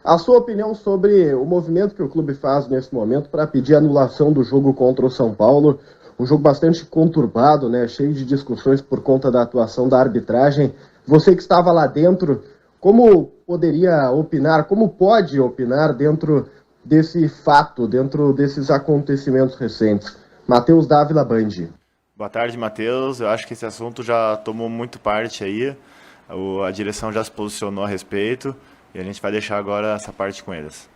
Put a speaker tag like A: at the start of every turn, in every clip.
A: A sua opinião sobre o movimento que o clube faz nesse momento para pedir anulação do jogo contra o São Paulo, um jogo bastante conturbado, né, cheio de discussões por conta da atuação da arbitragem. Você que estava lá dentro, como poderia opinar, como pode opinar dentro desse fato, dentro desses acontecimentos recentes? Matheus Dávila, Band.
B: Boa tarde, Matheus. Eu acho que esse assunto já tomou muito parte aí. A direção já se posicionou a respeito e a gente vai deixar agora essa parte com eles.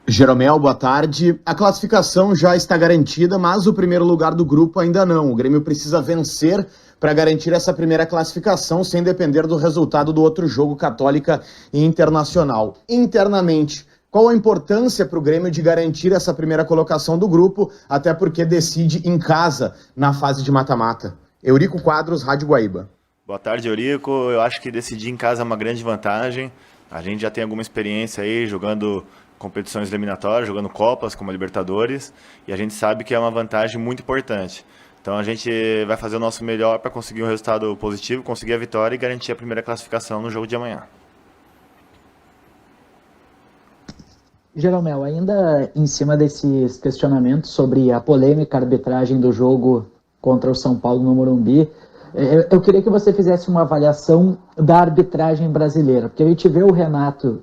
C: Jeromel, boa tarde. A classificação já está garantida, mas o primeiro lugar do grupo ainda não. O Grêmio precisa vencer para garantir essa primeira classificação, sem depender do resultado do outro jogo, Católica e Internacional. Internamente, qual a importância para o Grêmio de garantir essa primeira colocação do grupo, até porque decide em casa na fase de mata-mata? Eurico Quadros, Rádio Guaíba.
B: Boa tarde, Eurico. Eu acho que decidir em casa é uma grande vantagem. A gente já tem alguma experiência aí jogando competições eliminatórias, jogando Copas como a Libertadores, e a gente sabe que é uma vantagem muito importante. Então a gente vai fazer o nosso melhor para conseguir um resultado positivo, conseguir a vitória e garantir a primeira classificação no jogo de amanhã.
D: Jeromel, ainda em cima desses questionamentos sobre a polêmica arbitragem do jogo contra o São Paulo no Morumbi, eu queria que você fizesse uma avaliação da arbitragem brasileira, porque a gente vê o Renato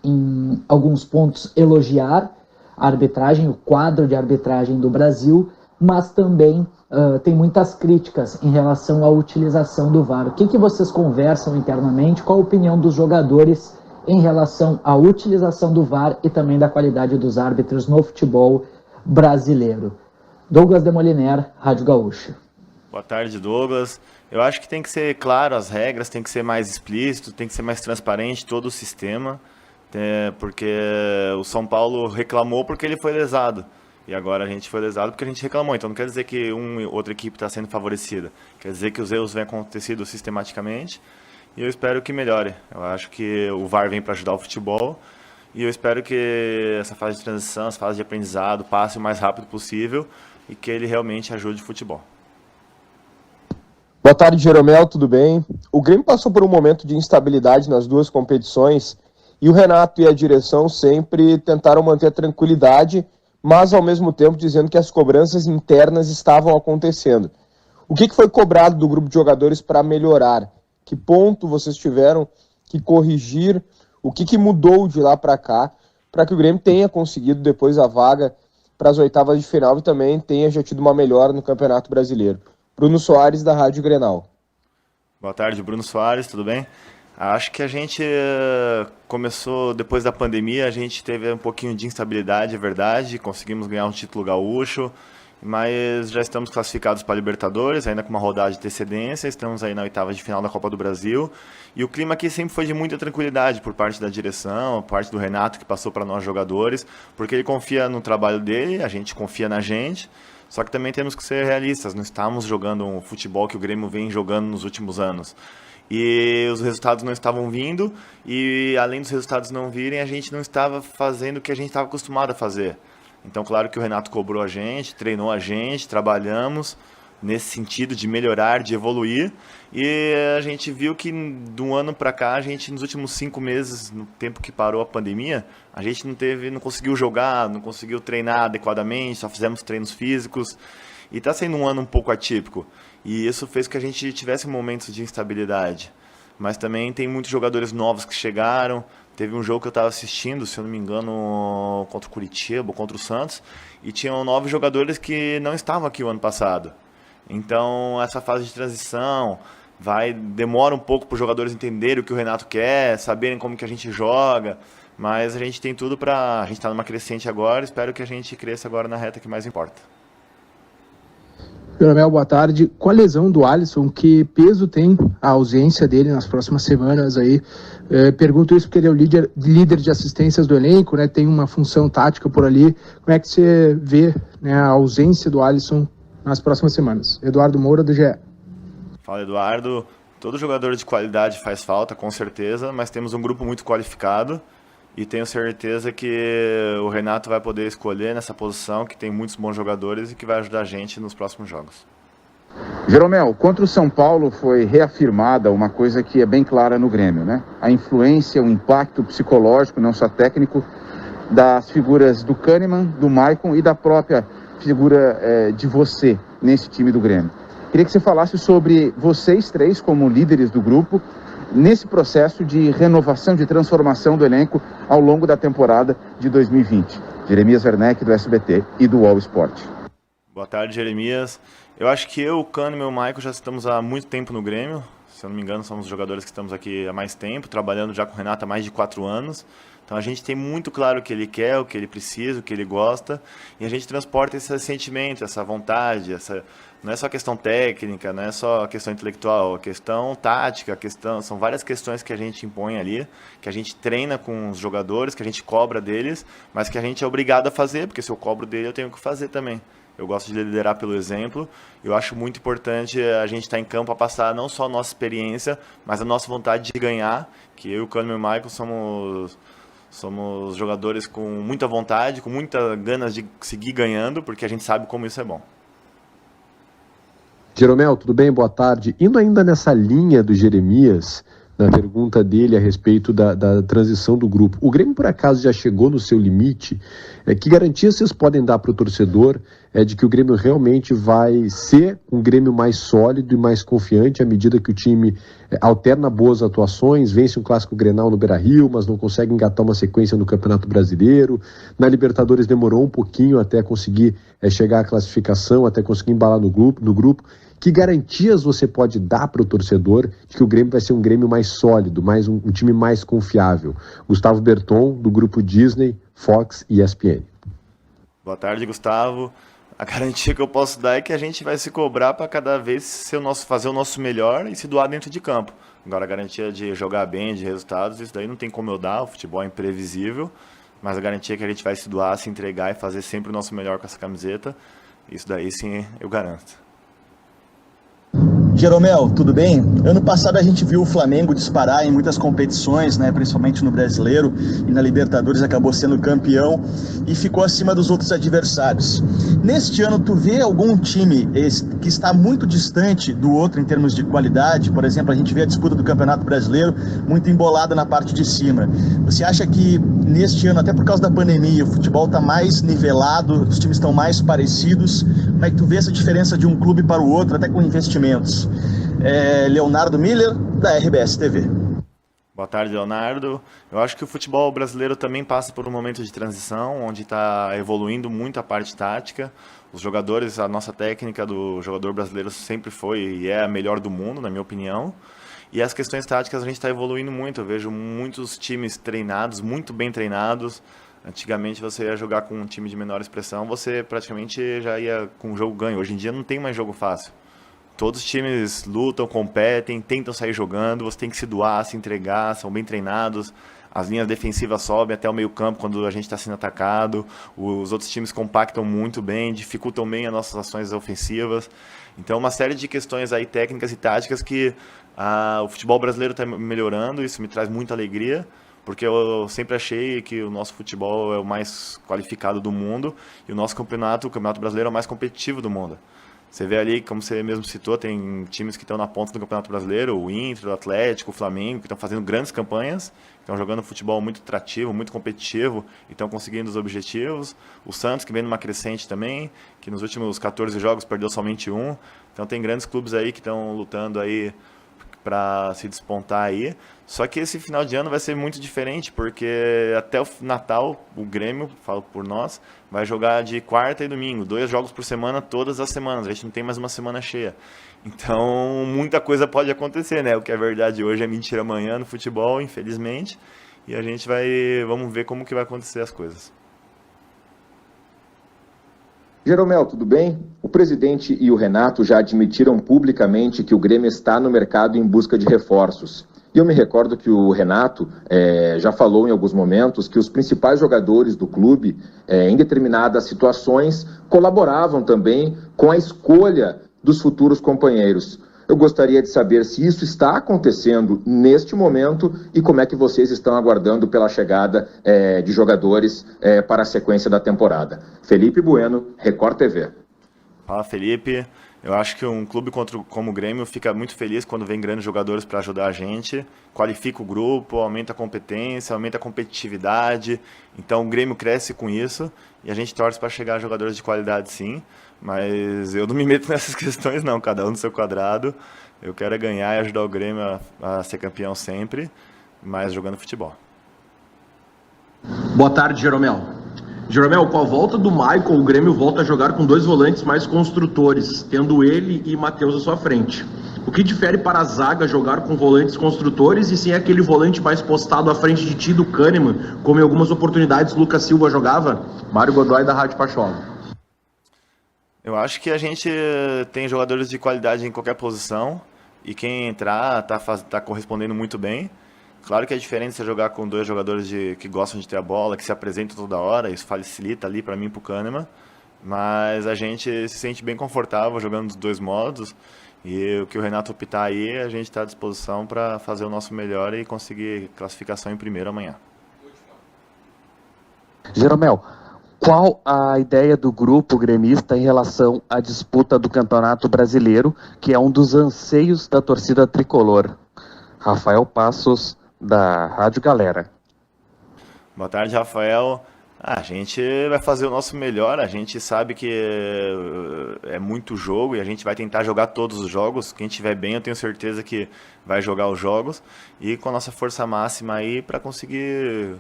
D: em alguns pontos elogiar a arbitragem, o quadro de arbitragem do Brasil, mas também tem muitas críticas em relação à utilização do VAR. O que vocês conversam internamente? Qual a opinião dos jogadores em relação à utilização do VAR e também da qualidade dos árbitros no futebol brasileiro? Douglas Demoliner, Rádio Gaúcha.
B: Boa tarde, Douglas. Eu acho que tem que ser claro as regras, tem que ser mais explícito, tem que ser mais transparente todo o sistema, porque o São Paulo reclamou porque ele foi lesado. E agora a gente foi lesado porque a gente reclamou. Então não quer dizer que outra equipe está sendo favorecida. Quer dizer que os erros vêm acontecendo sistematicamente. E eu espero que melhore. Eu acho que o VAR vem para ajudar o futebol. E eu espero que essa fase de transição, essa fase de aprendizado, passe o mais rápido possível e que ele realmente ajude o futebol.
A: Boa tarde, Jeromel, tudo bem? O Grêmio passou por um momento de instabilidade nas duas competições e o Renato e a direção sempre tentaram manter a tranquilidade, mas ao mesmo tempo dizendo que as cobranças internas estavam acontecendo. O que foi cobrado do grupo de jogadores para melhorar? Que ponto vocês tiveram que corrigir? O que mudou de lá para cá para que o Grêmio tenha conseguido depois a vaga para as oitavas de final e também tenha já tido uma melhora no Campeonato Brasileiro? Bruno Soares, da Rádio Grenal.
B: Boa tarde, Bruno Soares, tudo bem? Acho que a gente começou, depois da pandemia, a gente teve um pouquinho de instabilidade, é verdade, conseguimos ganhar um título gaúcho, mas já estamos classificados para a Libertadores, ainda com uma rodada de antecedência, estamos aí na oitava de final da Copa do Brasil, e o clima aqui sempre foi de muita tranquilidade por parte da direção, por parte do Renato, que passou para nós jogadores, porque ele confia no trabalho dele, a gente confia na gente. Só que também temos que ser realistas, não estamos jogando um futebol que o Grêmio vem jogando nos últimos anos. E os resultados não estavam vindo, e além dos resultados não virem, a gente não estava fazendo o que a gente estava acostumado a fazer. Então, claro que o Renato cobrou a gente, treinou a gente, trabalhamos nesse sentido de melhorar, de evoluir, e a gente viu que de um ano para cá, a gente nos últimos 5 meses, no tempo que parou a pandemia, a gente não conseguiu jogar, não conseguiu treinar adequadamente, só fizemos treinos físicos, e está sendo um ano um pouco atípico, e isso fez com que a gente tivesse momentos de instabilidade. Mas também tem muitos jogadores novos que chegaram. Teve um jogo que eu estava assistindo, se eu não me engano, contra o Curitiba, contra o Santos, e tinham 9 jogadores que não estavam aqui o ano passado. Então, essa fase de transição demora um pouco para os jogadores entenderem o que o Renato quer, saberem como que a gente joga, mas a gente tem tudo para... A gente está numa crescente agora, espero que a gente cresça agora na reta que mais importa.
E: Jeromel, boa tarde. Com a lesão do Alisson, que peso tem a ausência dele nas próximas semanas aí? Pergunto isso porque ele é o líder de assistências do elenco, né? Tem uma função tática por ali. Como é que você vê, né, a ausência do Alisson nas próximas semanas? Eduardo Moura, do GE.
B: Fala, Eduardo. Todo jogador de qualidade faz falta, com certeza, mas temos um grupo muito qualificado e tenho certeza que o Renato vai poder escolher nessa posição, que tem muitos bons jogadores e que vai ajudar a gente nos próximos jogos.
F: Jeromel, contra o São Paulo foi reafirmada uma coisa que é bem clara no Grêmio, né? A influência, o impacto psicológico, não só técnico, das figuras do Kahneman, do Maicon e da própria figura de você nesse time do Grêmio. Queria que você falasse sobre vocês três como líderes do grupo nesse processo de renovação, de transformação do elenco ao longo da temporada de 2020. Jeremias Werneck, do SBT e do UOL Sport.
B: Boa tarde, Jeremias. Eu acho que eu, o Kahneman e o Maicon já estamos há muito tempo no Grêmio. Se eu não me engano, somos os jogadores que estamos aqui há mais tempo, trabalhando já com o Renato há mais de 4 anos. Então a gente tem muito claro o que ele quer, o que ele precisa, o que ele gosta, e a gente transporta esse sentimento, essa vontade, não é só questão técnica, não é só questão intelectual, a questão tática, são várias questões que a gente impõe ali, que a gente treina com os jogadores, que a gente cobra deles, mas que a gente é obrigado a fazer, porque se eu cobro dele eu tenho que fazer também. Eu gosto de liderar pelo exemplo. Eu acho muito importante a gente estar em campo a passar não só a nossa experiência, mas a nossa vontade de ganhar, que eu e o Kahneman e o Maicon somos jogadores com muita vontade, com muita ganas de seguir ganhando, porque a gente sabe como isso é bom.
G: Jeromel, tudo bem? Boa tarde. Indo ainda nessa linha do Jeremias, na pergunta dele a respeito da transição do grupo. O Grêmio, por acaso, já chegou no seu limite? Que garantias vocês podem dar para o torcedor de que o Grêmio realmente vai ser um Grêmio mais sólido e mais confiante à medida que o time alterna boas atuações, vence um clássico Grenal no Beira-Rio, mas não consegue engatar uma sequência no Campeonato Brasileiro. Na Libertadores demorou um pouquinho até conseguir chegar à classificação, até conseguir embalar no grupo. Que garantias você pode dar para o torcedor de que o Grêmio vai ser um Grêmio mais sólido, um time mais confiável? Gustavo Berton, do grupo Disney, Fox e ESPN.
B: Boa tarde, Gustavo. A garantia que eu posso dar é que a gente vai se cobrar para cada vez fazer o nosso melhor e se doar dentro de campo. Agora, a garantia de jogar bem, de resultados, isso daí não tem como eu dar, o futebol é imprevisível, mas a garantia é que a gente vai se doar, se entregar e fazer sempre o nosso melhor com essa camiseta, isso daí sim eu garanto.
H: Jeromel, tudo bem? Ano passado a gente viu o Flamengo disparar em muitas competições, né, principalmente no Brasileiro, e na Libertadores acabou sendo campeão e ficou acima dos outros adversários. Neste ano, tu vê algum time que está muito distante do outro em termos de qualidade? Por exemplo, a gente vê a disputa do Campeonato Brasileiro muito embolada na parte de cima. Você acha que neste ano, até por causa da pandemia, o futebol está mais nivelado, os times estão mais parecidos? Como é que tu vê essa diferença de um clube para o outro, até com investimentos? Leonardo Miller, da RBS TV.
B: Boa tarde, Leonardo. Eu acho que o futebol brasileiro também passa por um momento de transição, onde está evoluindo muito a parte tática. Os jogadores, a nossa técnica do jogador brasileiro sempre foi e é a melhor do mundo, na minha opinião. E as questões táticas a gente está evoluindo muito. Eu vejo muitos times treinados, muito bem treinados. Antigamente você ia jogar com um time de menor expressão, você praticamente já ia com o jogo ganho. Hoje em dia não tem mais jogo fácil. Todos os times lutam, competem, tentam sair jogando, você tem que se doar, se entregar, são bem treinados, as linhas defensivas sobem até o meio campo quando a gente está sendo atacado, os outros times compactam muito bem, dificultam bem as nossas ações ofensivas. Então uma série de questões aí técnicas e táticas que o futebol brasileiro está melhorando, isso me traz muita alegria, porque eu sempre achei que o nosso futebol é o mais qualificado do mundo e o nosso campeonato, o Campeonato Brasileiro, é o mais competitivo do mundo. Você vê ali, como você mesmo citou, tem times que estão na ponta do Campeonato Brasileiro, o Inter, o Atlético, o Flamengo, que estão fazendo grandes campanhas, estão jogando futebol muito atrativo, muito competitivo, e estão conseguindo os objetivos. O Santos, que vem numa crescente também, que nos últimos 14 jogos perdeu somente um. Então tem grandes clubes aí que estão lutando aí para se despontar aí. Só que esse final de ano vai ser muito diferente, porque até o Natal, o Grêmio, falo por nós, vai jogar de quarta e domingo, 2 jogos por semana, todas as semanas. A gente não tem mais uma semana cheia. Então, muita coisa pode acontecer, né? O que é verdade hoje é mentira amanhã no futebol, infelizmente. E a gente vamos ver como que vai acontecer as coisas.
A: Jeromel, tudo bem? O presidente e o Renato já admitiram publicamente que o Grêmio está no mercado em busca de reforços. E eu me recordo que o Renato já falou em alguns momentos que os principais jogadores do clube, em determinadas situações, colaboravam também com a escolha dos futuros companheiros. Eu gostaria de saber se isso está acontecendo neste momento e como é que vocês estão aguardando pela chegada de jogadores para a sequência da temporada. Felipe Bueno, Record TV.
B: Fala, Felipe. Eu acho que um clube como o Grêmio fica muito feliz quando vem grandes jogadores para ajudar a gente, qualifica o grupo, aumenta a competência, aumenta a competitividade. Então o Grêmio cresce com isso e a gente torce para chegar a jogadores de qualidade, sim. Mas eu não me meto nessas questões não, cada um no seu quadrado. Eu quero ganhar e ajudar o Grêmio a ser campeão sempre, mas jogando futebol.
I: Boa tarde, Jeromel. Jeromel, com a volta do Maicon, o Grêmio volta a jogar com 2 volantes mais construtores, tendo ele e Matheus à sua frente. O que difere para a zaga jogar com volantes construtores e sem aquele volante mais postado à frente de ti do Kahneman, como em algumas oportunidades Lucas Silva jogava? Mário Godoy, da Rádio Pachola.
B: Eu acho que a gente tem jogadores de qualidade em qualquer posição e quem entrar tá correspondendo muito bem. Claro que é diferente você jogar com 2 jogadores que gostam de ter a bola, que se apresentam toda hora, isso facilita ali para mim e para o Kahneman, mas a gente se sente bem confortável jogando dos 2 modos e o que o Renato optar aí, a gente está à disposição para fazer o nosso melhor e conseguir classificação em primeiro amanhã.
J: Jeromel, qual a ideia do grupo gremista em relação à disputa do Campeonato Brasileiro, que é um dos anseios da torcida tricolor? Rafael Passos, da Rádio Galera.
B: Boa tarde, Rafael. A gente vai fazer o nosso melhor, a gente sabe que é muito jogo e a gente vai tentar jogar todos os jogos. Quem estiver bem, eu tenho certeza que vai jogar os jogos e com a nossa força máxima aí para conseguir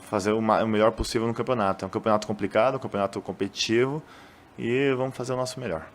B: fazer o melhor possível no campeonato. É um campeonato complicado, um campeonato competitivo e vamos fazer o nosso melhor.